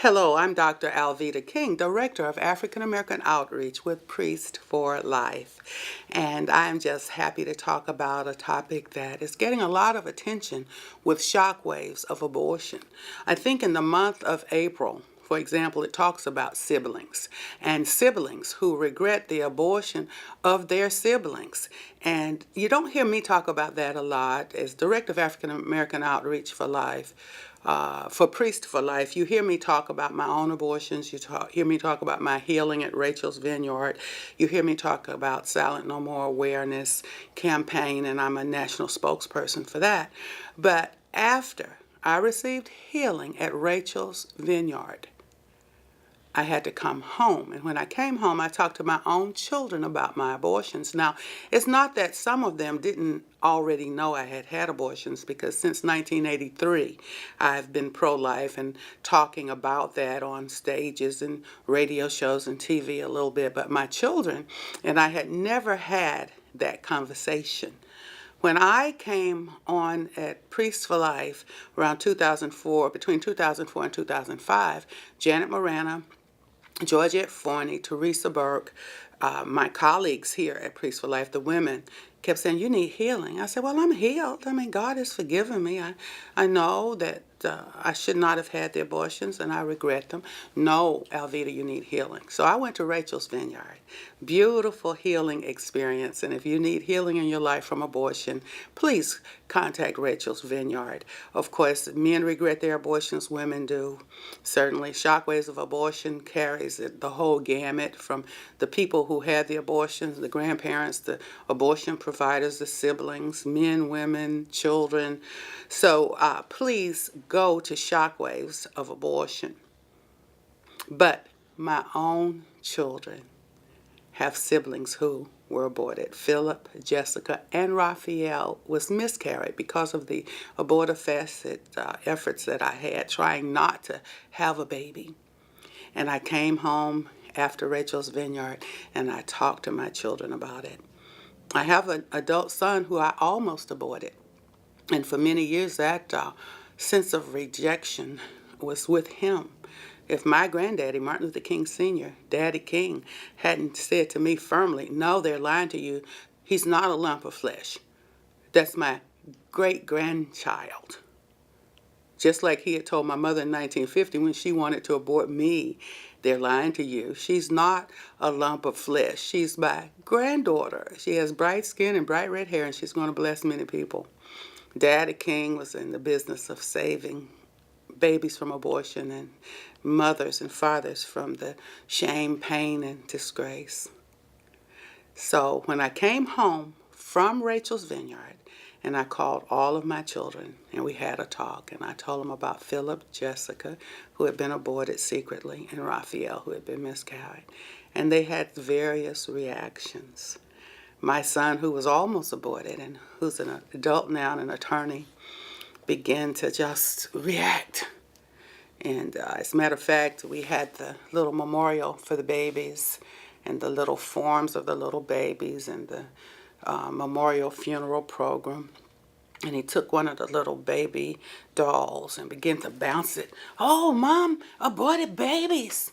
Hello, I'm Dr. Alveda King, Director of African American Outreach with Priest for Life. And I'm just happy to talk about a topic that is getting a lot of attention with shockwaves of abortion. I think in the month of April, for example, it talks about siblings and siblings who regret the abortion of their siblings. And you don't hear me talk about that a lot. As Director of African American Outreach for Life, for Priest for Life, you hear me talk about my own abortions. You hear me talk about my healing at Rachel's Vineyard. You hear me talk about Silent No More Awareness campaign, and I'm a national spokesperson for that. But after I received healing at Rachel's Vineyard, I had to come home. And when I came home, I talked to my own children about my abortions. Now, it's not that some of them didn't already know I had had abortions, because since 1983, I've been pro-life and talking about that on stages and radio shows and TV a little bit. But my children and I had never had that conversation. When I came on at Priest for Life around 2004, between 2004 and 2005, Janet Morana, Georgette Forney, Teresa Burke, my colleagues here at Priest for Life, the women, kept saying, "You need healing." I said, "Well, I'm healed. I mean, God has forgiven me. I know that I should not have had the abortions, and I regret them." "No, Alveda, you need healing." So I went to Rachel's Vineyard. Beautiful healing experience. And if you need healing in your life from abortion, please contact Rachel's Vineyard. Of course, men regret their abortions, women do. Certainly, Shockwaves of Abortion carries the whole gamut, from the people who had the abortions, the grandparents, the abortion providers, the siblings, men, women, children. So please go to Shockwaves of Abortion. But my own children have siblings who were aborted. Philip, Jessica, and Raphael was miscarried because of the abortifacient efforts that I had trying not to have a baby. And I came home after Rachel's Vineyard and I talked to my children about it. I have an adult son who I almost aborted. And for many years, that sense of rejection was with him. If my granddaddy, Martin Luther King Sr., Daddy King, hadn't said to me firmly, "No, they're lying to you. He's not a lump of flesh." That's my great-grandchild. Just like he had told my mother in 1950 when she wanted to abort me, "They're lying to you. She's not a lump of flesh. She's my granddaughter. She has bright skin and bright red hair, and she's going to bless many people." Daddy King was in the business of saving babies from abortion and mothers and fathers from the shame, pain, and disgrace. So when I came home from Rachel's Vineyard and I called all of my children and we had a talk, and I told them about Philip, Jessica, who had been aborted secretly, and Raphael, who had been miscarried, and they had various reactions. My son, who was almost aborted and who's an adult now and an attorney, began to just react. And as a matter of fact, we had the little memorial for the babies and the little forms of the little babies and the memorial funeral program. And he took one of the little baby dolls and began to bounce it. "Oh, Mom, aborted babies."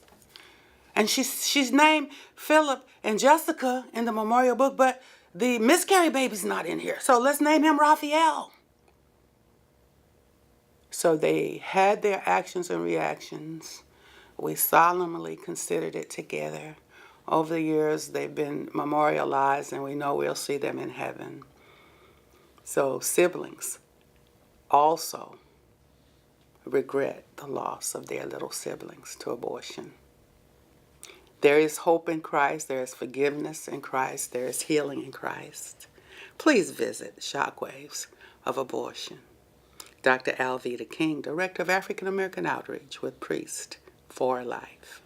And she's named Philip and Jessica in the memorial book, but the miscarried baby's not in here. So let's name him Raphael. So they had their actions and reactions. We solemnly considered it together. Over the years, they've been memorialized, and we know we'll see them in heaven. So siblings also regret the loss of their little siblings to abortion. There is hope in Christ. There is forgiveness in Christ. There is healing in Christ. Please visit Shockwaves of Abortion. Dr. Alveda King, Director of African American Outreach with Priest for Life.